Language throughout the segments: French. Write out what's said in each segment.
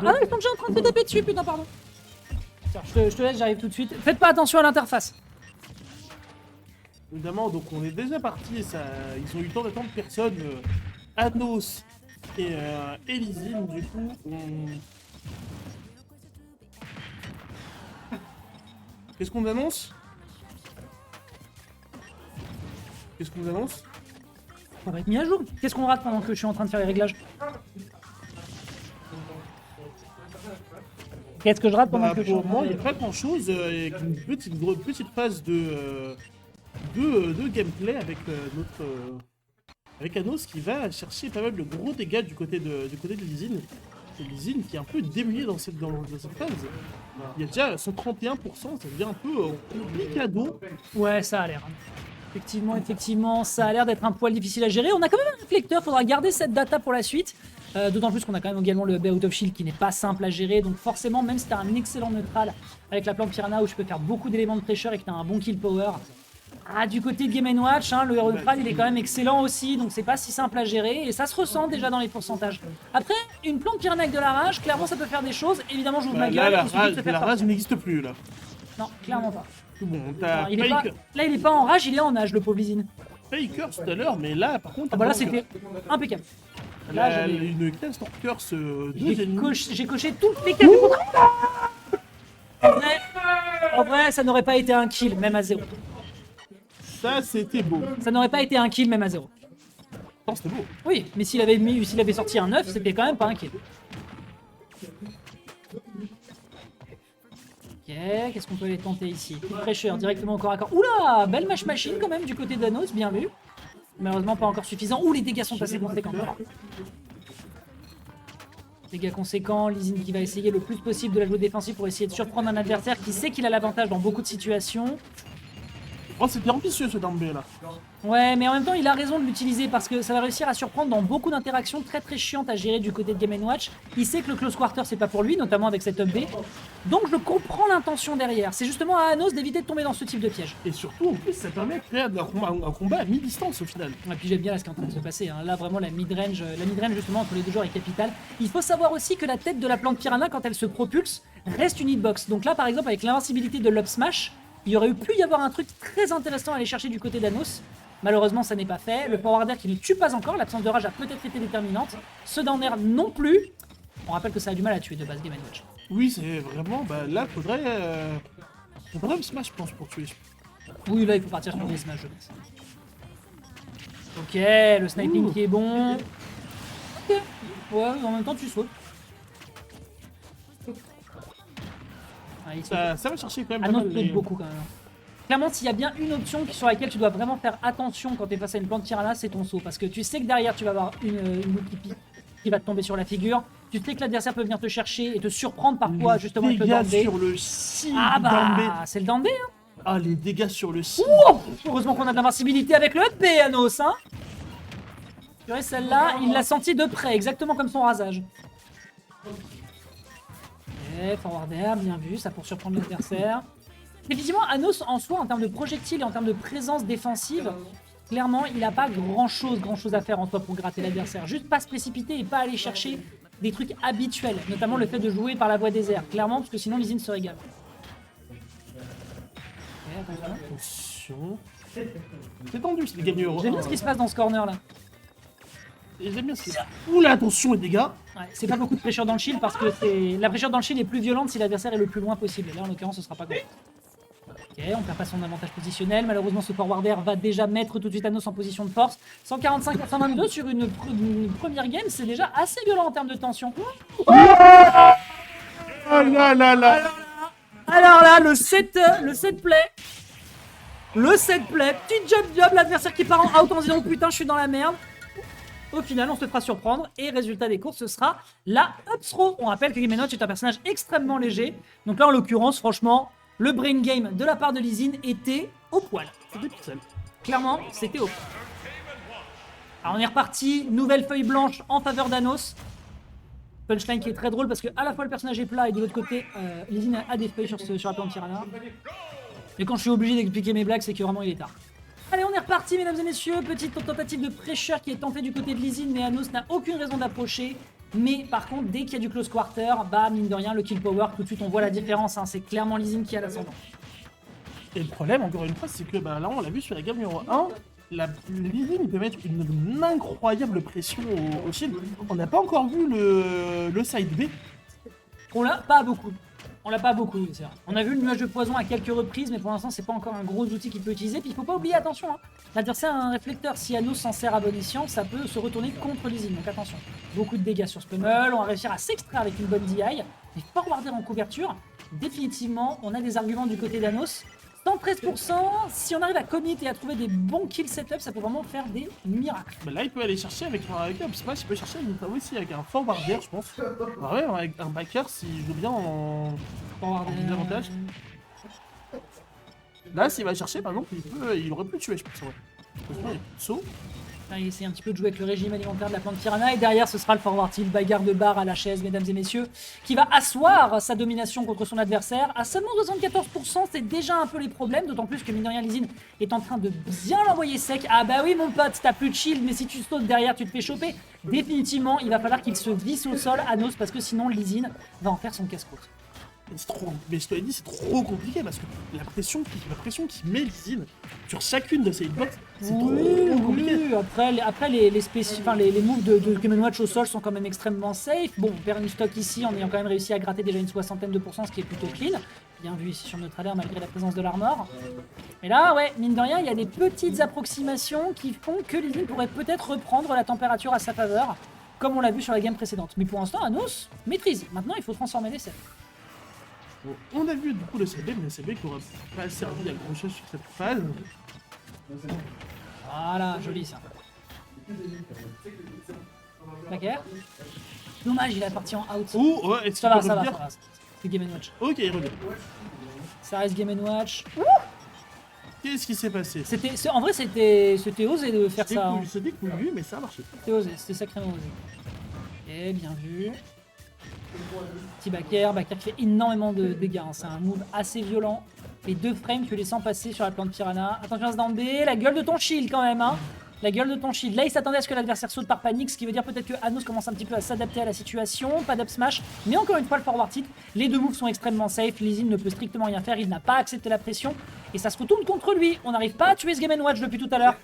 Ah, ils sont déjà en train de se taper dessus, putain, pardon. Tiens, je te laisse, j'arrive tout de suite. Faites pas attention à l'interface. Évidemment, donc on est déjà parti, ça, ils ont eu le temps d'attendre personne. Anos et Lysine, du coup, Qu'est-ce qu'on annonce? Qu'est-ce qu'on annonce? On va être mis à jour. Qu'est-ce qu'on rate pendant que je suis en train de faire les réglages? Qu'est-ce que je rate pendant que je suis en Pour train moi, de... il n'y a pas grand-chose, avec une petite phase de gameplay avec avec Anos qui va chercher pas mal de gros dégâts du côté de Lysine. C'est Lysine qui est un peu démunie dans cette phase. Il y a déjà son 31%, ça devient un peu complicado. Ouais, ça a l'air. Effectivement, ça a l'air d'être un poil difficile à gérer. On a quand même un réflecteur, faudra garder cette data pour la suite. D'autant plus qu'on a quand même également le out of shield qui n'est pas simple à gérer. Donc forcément, même si tu as un excellent neutral avec la plante Piranha où je peux faire beaucoup d'éléments de pressure et que tu as un bon kill power, du côté de Game & Watch, hein, le neutral il est quand même excellent aussi. Donc c'est pas si simple à gérer et ça se ressent déjà dans les pourcentages. Après, une plante Piranha avec de la rage, clairement ça peut faire des choses. Évidemment, j'ouvre ma gueule. La rage n'existe plus là. Non, clairement pas. Bon, Non, t'as il est pas... Là, il est pas en rage, il est en nage, le pauvre Lysine. Faker tout à l'heure, mais là par contre. Ah bah là, c'était impeccable. Là, j'avais une case Torkers 2 j'ai coché toutes les cases du contrat. En vrai, ça n'aurait pas été un kill, même à 0. Ça, c'était beau. Ça n'aurait pas été un kill, même à 0. Non, c'était beau. Oui, mais s'il avait sorti un 9, c'était quand même pas un kill. Ok, qu'est-ce qu'on peut aller tenter ici? Pressure, directement au corps à corps. Oula, belle match machine quand même du côté d'Anos, bien vu. Malheureusement pas encore suffisant. Ouh, les dégâts sont assez conséquents. Dégâts conséquents, Lysine qui va essayer le plus possible de la jouer défensive pour essayer de surprendre un adversaire qui sait qu'il a l'avantage dans beaucoup de situations. Oh, c'était ambitieux ce Dambé là. Ouais, mais en même temps, il a raison de l'utiliser parce que ça va réussir à surprendre dans beaucoup d'interactions très chiantes à gérer du côté de Game & Watch. Il sait que le close quarter, c'est pas pour lui, notamment avec cette up B. Donc je comprends l'intention derrière. C'est justement à Anos d'éviter de tomber dans ce type de piège. Et surtout, en plus, ça permet de créer un combat à mi-distance au final. Et puis j'aime bien là, ce qui est en train de se passer. Hein. Là, vraiment, la mid-range justement entre les deux joueurs est capitale. Il faut savoir aussi que la tête de la plante Piranha, quand elle se propulse, reste une hitbox. Donc là, par exemple, avec l'invincibilité de l'up smash, il y aurait pu y avoir un truc très intéressant à aller chercher du côté d'Anos. Malheureusement, ça n'est pas fait. Le forward air qui ne tue pas encore. L'absence de rage a peut-être été déterminante. Ce down air non plus. On rappelle que ça a du mal à tuer de base Game & Watch. Oui, c'est vraiment. Bah là, faudrait un smash, je pense, pour tuer. Oui, là, il faut partir sur des smash, je pense. Ok, le sniping qui est bon. Ok. Ouais, en même temps, tu sautes. Ça va chercher quand même. Anos saute beaucoup quand même. Clairement, s'il y a bien une option sur laquelle tu dois vraiment faire attention quand tu es face à une plante Piranha, c'est ton saut. Parce que tu sais que derrière, tu vas avoir une loupe qui va te tomber sur la figure. Tu sais que l'adversaire peut venir te chercher et te surprendre parfois justement avec le Dambé. Sur le si Ah bah, Dambé. c'est le Dambé, hein. Ah, les dégâts sur le si. Heureusement qu'on a de l'invincibilité avec le B, Anos, hein. Purée, celle-là, il l'a senti de près, exactement comme son rasage. Ok, forward air, bien vu, ça pour surprendre l'adversaire. Effectivement, Anos, en soi, en termes de projectiles et en termes de présence défensive, clairement, il n'a pas grand-chose à faire en soi pour gratter l'adversaire. Juste pas se précipiter et pas aller chercher des trucs habituels, notamment le fait de jouer par la voie des airs, clairement, parce que sinon Lysine se régale. Ok, Attention. C'est tendu, c'est des gagneurs. j'aime bien ce qui se passe dans ce corner là. Et j'aime bien ce qui. Oula, attention les dégâts. Ouais, c'est pas beaucoup de pressure dans le shield parce que la pressure dans le shield est plus violente si l'adversaire est le plus loin possible. Là, en l'occurrence, ce sera pas grand. Ok, on perd pas son avantage positionnel. Malheureusement, ce forward air va déjà mettre tout de suite Anos en position de force. 145 à 122 sur une première game, c'est déjà assez violent en termes de tension. Ah là là là. Alors là, le set play. Le set play. Petit job, l'adversaire qui part en out en disant oh, putain, je suis dans la merde. Au final, on se fera surprendre et résultat des courses, ce sera la up throw. On rappelle que Game & Watch est un personnage extrêmement léger. Donc là, en l'occurrence, franchement, le brain game de la part de Lysine était au poil. C'était pixel. Clairement, c'était au poil. Alors on est reparti, nouvelle feuille blanche en faveur d'Anos. Punchline qui est très drôle parce que à la fois le personnage est plat et de l'autre côté, Lysine a des feuilles sur la plante Piranha. Et quand je suis obligé d'expliquer mes blagues, c'est que vraiment il est tard. Allez, on est reparti, mesdames et messieurs. Petite tentative de pressure qui est tentée du côté de Lysine, mais Anos n'a aucune raison d'approcher. Mais par contre, dès qu'il y a du close quarter, bah mine de rien, le kill power, tout de suite on voit la différence. Hein. C'est clairement Lee Sin qui a l'ascendant. Et le problème, encore une fois, c'est que bah, là, on l'a vu sur la gamme numéro 1, Lee Sin peut mettre une incroyable pression au shield. On n'a pas encore vu le side B. On l'a pas beaucoup. On l'a pas beaucoup, c'est vrai. On a vu le nuage de poison à quelques reprises, mais pour l'instant, c'est pas encore un gros outil qu'il peut utiliser. Puis il faut pas oublier, attention, hein, l'adversaire a un réflecteur. Si Anos s'en sert à bon escient, ça peut se retourner contre Lee Sin. Donc attention. Beaucoup de dégâts sur ce pummel. On va réussir à s'extraire avec une bonne DI. Mais forwarder en couverture, définitivement, on a des arguments du côté d'Anos. 113%, si on arrive à commit et à trouver des bons kill setup, ça peut vraiment faire des miracles. Bah là, il peut aller chercher avec un smash, il peut chercher aussi avec un forwarder, je pense. Ouais, avec un backer s'il joue bien en avantage. Là, s'il va chercher, par exemple, il aurait pu le tuer, je pense. Ouais. Saut. Là, il essaie un petit peu de jouer avec le régime alimentaire de la plante piranha et derrière ce sera le forward tilt, bagarre de barre à la chaise, mesdames et messieurs, qui va asseoir sa domination contre son adversaire. À seulement 74%, c'est déjà un peu les problèmes, d'autant plus que mine de rien, Lee Sin est en train de bien l'envoyer sec. Ah bah oui mon pote, t'as plus de shield, mais si tu sautes derrière, tu te fais choper. Définitivement, il va falloir qu'il se visse au sol, Anos, parce que sinon Lee Sin va en faire son casse-croûte. Mais je te l'ai dit, c'est trop compliqué parce que la pression qui met Lee Sin sur chacune de ses hitbox, c'est trop compliqué. Oui. Après les moves de Game & Watch au sol sont quand même extrêmement safe. Bon, on perd une stock ici en ayant quand même réussi à gratter déjà une 60aine de %, ce qui est plutôt clean. Bien vu ici sur notre radar malgré la présence de l'armor. Mais là, ouais, mine de rien, il y a des petites approximations qui font que Lee Sin pourrait peut-être reprendre la température à sa faveur, comme on l'a vu sur la game précédente. Mais pour l'instant, Anos maîtrise. Maintenant, il faut transformer les sets. Bon, on a vu du coup le CB, mais le CB qui n'aura pas servi à grand chose sur cette phase. Voilà, joli ça. Backer. Dommage, il est parti en out. Oh, ouais, est-ce Ça qu'il va, peut ça va, revenir ça va. C'est Game & Watch. Ok, il revient. Ça reste Game & Watch. Qu'est-ce qui s'est passé? En vrai, c'était osé de faire ça. Hein. C'était couillu, mais ça a marché. C'était osé, c'était sacrément osé. Et bien vu. Petit backer qui fait énormément de dégâts. Hein. C'est un move assez violent. Les 2 frames que les sens passer sur la plante piranha. Attention à ce down B, la gueule de ton shield quand même. Hein. La gueule de ton shield. Là, il s'attendait à ce que l'adversaire saute par panique, ce qui veut dire peut-être que Anos commence un petit peu à s'adapter à la situation. Pas d'up smash, mais encore une fois, le forward tilt. Les 2 moves sont extrêmement safe. Lee Sin ne peut strictement rien faire. Il n'a pas accepté la pression. Et ça se retourne contre lui. On n'arrive pas à tuer ce Game & Watch depuis tout à l'heure.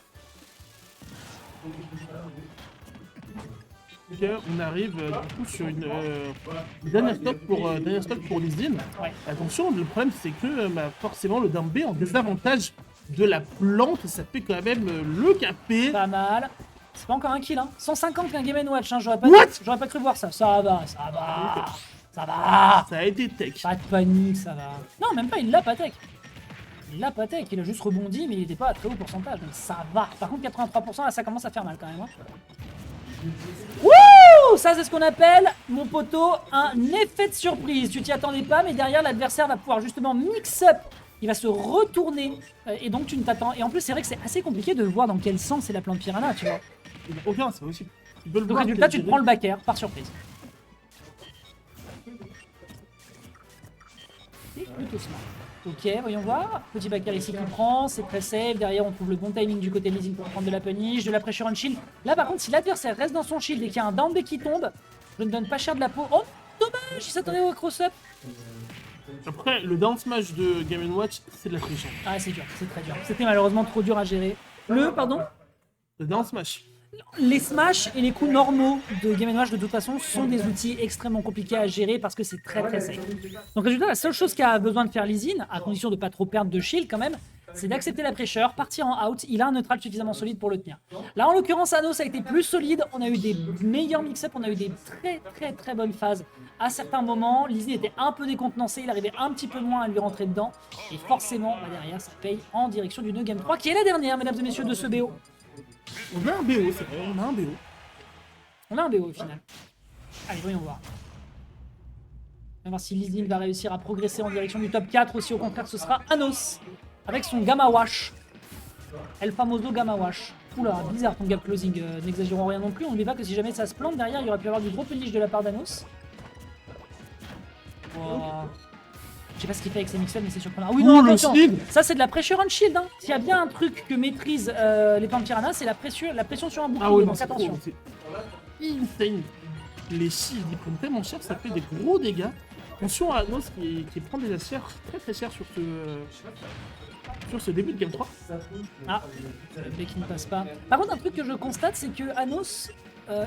Ok, on arrive du coup sur une dernière stop pour Lee Sin. Ouais. Attention, le problème c'est que forcément le down B en désavantage de la plante, ça fait quand même le KP. Pas mal. C'est pas encore un kill, hein. 150 qu'un Game & Watch, hein. J'aurais pas cru voir ça. Ça va. Ça va. Ça a été tech. Pas de panique, ça va. Non, même pas, il l'a pas tech. Il a juste rebondi, mais il était pas à très haut pourcentage, donc ça va. Par contre, 83%, là, ça commence à faire mal quand même. Hein. Wouh! Ça, c'est ce qu'on appelle, mon poteau, un effet de surprise. Tu t'y attendais pas, mais derrière, l'adversaire va pouvoir justement mix-up. Il va se retourner, et donc tu ne t'attends. Et en plus, c'est vrai que c'est assez compliqué de voir dans quel sens c'est la plante piranha, tu vois. Il n'a aucun, c'est aussi. Donc, résultat, tu te prends le backer par surprise. C'est plutôt smart. Ok, voyons voir. Petit backer ici qui prend, c'est très safe. Derrière, on trouve le bon timing du côté de Lee Sin pour prendre de la punish, de la pressure on shield. Là, par contre, si l'adversaire reste dans son shield et qu'il y a un down B qui tombe, je ne donne pas cher de la peau. Oh, dommage, il s'attendait au cross-up. Après, le down smash de Game & Watch, c'est de la pression. Ah, c'est dur, c'est très dur. C'était malheureusement trop dur à gérer. Le down smash. Les smash et les coups normaux de Game & Watch de toute façon sont des outils extrêmement compliqués à gérer parce que c'est très safe. Donc résultat, la seule chose qu'a besoin de faire Lee Sin, à condition de pas trop perdre de shield quand même, c'est d'accepter la pressure, partir en out. Il a un neutral suffisamment solide pour le tenir. Là en l'occurrence, Anos a été plus solide, on a eu des meilleurs mix-up, on a eu des très bonnes phases. À certains moments, Lee Sin était un peu décontenancé, il arrivait un petit peu moins à lui rentrer dedans. Et forcément, bah derrière, ça paye en direction du 2 Game 3 qui est la dernière, mesdames et messieurs, de ce BO. On a un BO, c'est vrai, on a un BO. On a un BO au final. Allez, voyons voir. On va voir si Lee Sin va réussir à progresser en direction du top 4 ou si au contraire ce sera Anos avec son Gamma Wash. El famoso Gamma Wash. Oula, bizarre ton gap closing, n'exagérons rien non plus. On n'oublie pas que si jamais ça se plante derrière, il y aurait pu y avoir du gros punish de la part d'Anos. Wow. Je sais pas ce qu'il fait avec ses mix-ups, mais c'est surprenant. Ah oui, non, attention, ça c'est de la pressure on shield. Hein. S'il y a bien un truc que maîtrise les plantes piranha, c'est la pression sur un bouclier. Ah oui, donc attention. C'est insane. les shields ils prennent tellement cher, ça fait des gros dégâts. Attention à Anos qui prend des cher, très cher sur ce début de game 3. Ah, le B qui ne passe pas. Par contre, un truc que je constate, c'est que Anos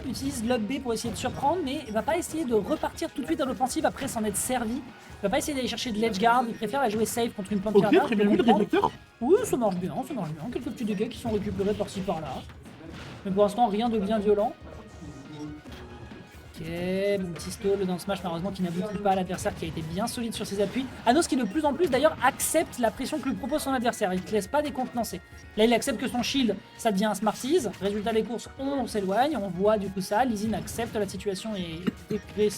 utilise l'up B pour essayer de surprendre, mais il va pas essayer de repartir tout de suite dans l'offensive après s'en être servi. Il va pas essayer d'aller chercher de l'edge guard, il préfère la jouer safe contre une plante Ok, Piranha. très bien vu le réflecteur. Oui, ça marche bien, ça marche bien. Quelques petits dégâts qui sont récupérés par-ci par-là. Mais pour l'instant, rien de bien violent. Ok, mon petit stall dans le smash, malheureusement, qui n'aboutit pas à l'adversaire, qui a été bien solide sur ses appuis. Anos qui de plus en plus d'ailleurs accepte la pression que lui propose son adversaire, il ne te laisse pas décontenancer. Là, il accepte que son shield, ça devient un Smarties. Résultat des courses, on s'éloigne, on voit du coup ça. Lizin accepte la situation et En fait,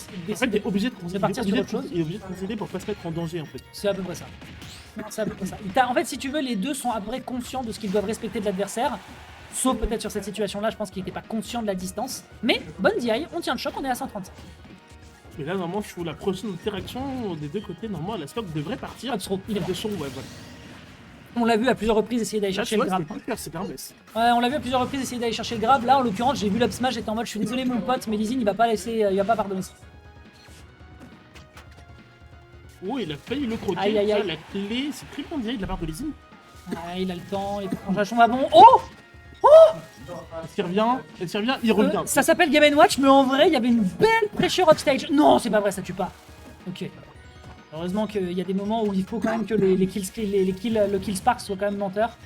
il est obligé de partir sur autre chose. Il est obligé de concéder pour pas se mettre en danger en fait. C'est à peu près ça. C'est à peu près ça. En fait, si tu veux, les deux sont à peu près conscients de ce qu'ils doivent respecter de l'adversaire. Sauf peut-être sur cette situation-là, je pense qu'il n'était pas conscient de la distance. Mais bonne DI, on tient le choc, on est à 135. Et là, normalement, sur la prochaine interaction des deux côtés, normalement, la stock devrait partir. Il est mort. De son, ouais, voilà. On l'a vu à plusieurs reprises essayer d'aller Là, chercher tu le vois, grab. c'était un baisse. Ouais, on l'a vu à plusieurs reprises essayer d'aller chercher le grab. Là, en l'occurrence, j'ai vu l'up smash, j'étais en mode je suis désolé mon pote, mais Lizin il va pas laisser, il va pas pardonner ça. Oh, il a failli le croquer. Aïe, aïe, aïe. Ça, la clé, c'est très bon direct de la part de Lizin. Ouais, il a le temps, il va bon. Oh, Elle s'y revient, il revient. ça s'appelle Game & Watch, mais en vrai, il y avait une belle pressure upstage. Non, c'est pas vrai, ça tue pas. Ok. Heureusement qu'il y a des moments où il faut quand même que le kill spark soit quand même menteur.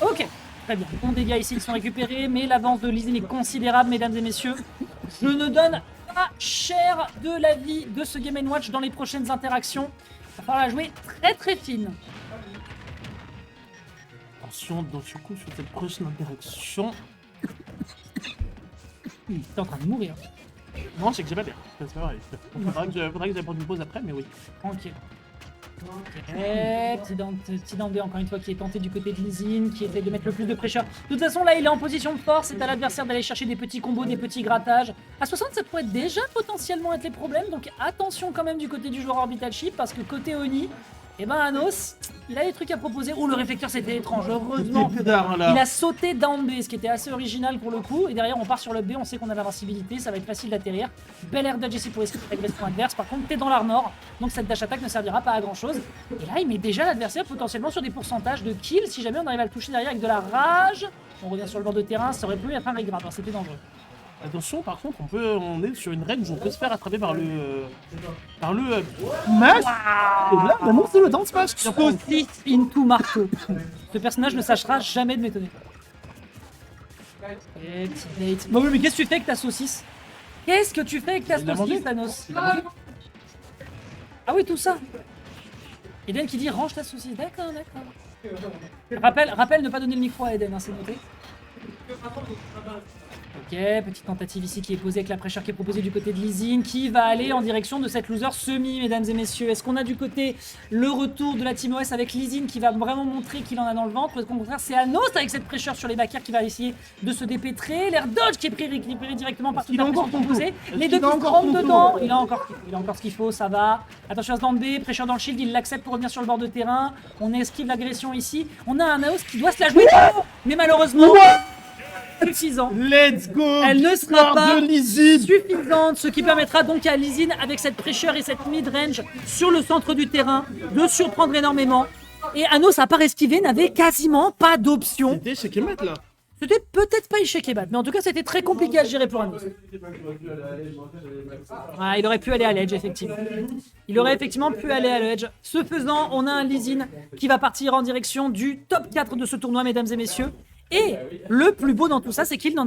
Ok, très bien. Bons dégâts ici, ils sont récupérés, mais l'avance de Lizin est considérable, mesdames et messieurs. Je ne donne pas cher de la vie de ce Game & Watch dans les prochaines interactions. Il va falloir la jouer très très fine. Attention, donc sur cette prochaine interaction. T'es en train de mourir. Non, c'est que j'ai pas l'air. C'est pas vrai. Faudrait que j'aille prendre une pause après, mais oui. Tranquille. Ok, petit down B encore une fois qui est tenté du côté de Lizin, qui essaie de mettre le plus de pressure. De toute façon, là, il est en position de force, c'est à l'adversaire d'aller chercher des petits combos, des petits grattages. À 60, ça pourrait déjà potentiellement être les problèmes, donc attention quand même du côté du joueur Orbital Chip, parce que côté Oni, eh ben Anos, il a des trucs à proposer. Oh, le réflecteur, c'était étrange, heureusement. Il a sauté down B, ce qui était assez original pour le coup. Et derrière, on part sur le B, on sait qu'on a l'invincibilité, ça va être facile d'atterrir. Bel air dodge ici pour esquiver l'agression adverse. Par contre, t'es dans l'armor, donc cette dash attack ne servira pas à grand chose. Et là, il met déjà l'adversaire potentiellement sur des pourcentages de kills. Si jamais on arrive à le toucher derrière avec de la rage, on revient sur le bord de terrain, ça aurait pu être un regrab, hein, c'était dangereux. Attention, par contre, on est sur une range où on peut se faire attraper par le smash. Et là, maintenant, c'est le down smash. Saucisse into Marco. Ce personnage ne sachera jamais de m'étonner. Et petit bait. Bon, mais qu'est-ce que tu fais avec ta saucisse? Qu'est-ce que tu fais avec ta saucisse, Thanos? Ah oui, tout ça. Eden qui dit range ta saucisse. D'accord, d'accord. Rappelle ne pas donner le micro à Eden, hein, c'est noté. Ok, petite tentative ici qui est posée avec la pressure qui est proposée du côté de Lizin, qui va aller en direction de cette loser semi, mesdames et messieurs. Est-ce qu'on a du côté le retour de la Team OS avec Lizin qui va vraiment montrer qu'il en a dans le ventre, ou est-ce qu'au contraire c'est Anos avec cette pressure sur les backers qui va essayer de se dépêtrer, l'air dodge qui est récupéré directement par toute la pression proposée, les deux qui se trempent dedans, il a encore ce qu'il faut, ça va. Attention à ce land B, pressure dans le shield, il l'accepte pour revenir sur le bord de terrain, on esquive l'agression ici, on a un Anos qui doit se la jouer, mais malheureusement... suffisant. Let's go. Elle ne sera pas Lizin. suffisante, ce qui permettra donc à Lizin, avec cette pressure et cette mid-range sur le centre du terrain, de surprendre énormément. Et Anos, à part esquiver, n'avait quasiment pas d'option. C'était chez Kemet là. C'était peut-être pas échec et bat, mais en tout cas c'était très compliqué à gérer pour Anos. Ah, il aurait pu aller à l'edge, effectivement. Il aurait effectivement pu aller à l'edge. Ce faisant, on a un Lizin qui va partir en direction du top 4 de ce tournoi, mesdames et messieurs. Et le plus beau dans tout ça, c'est qu'il n'en a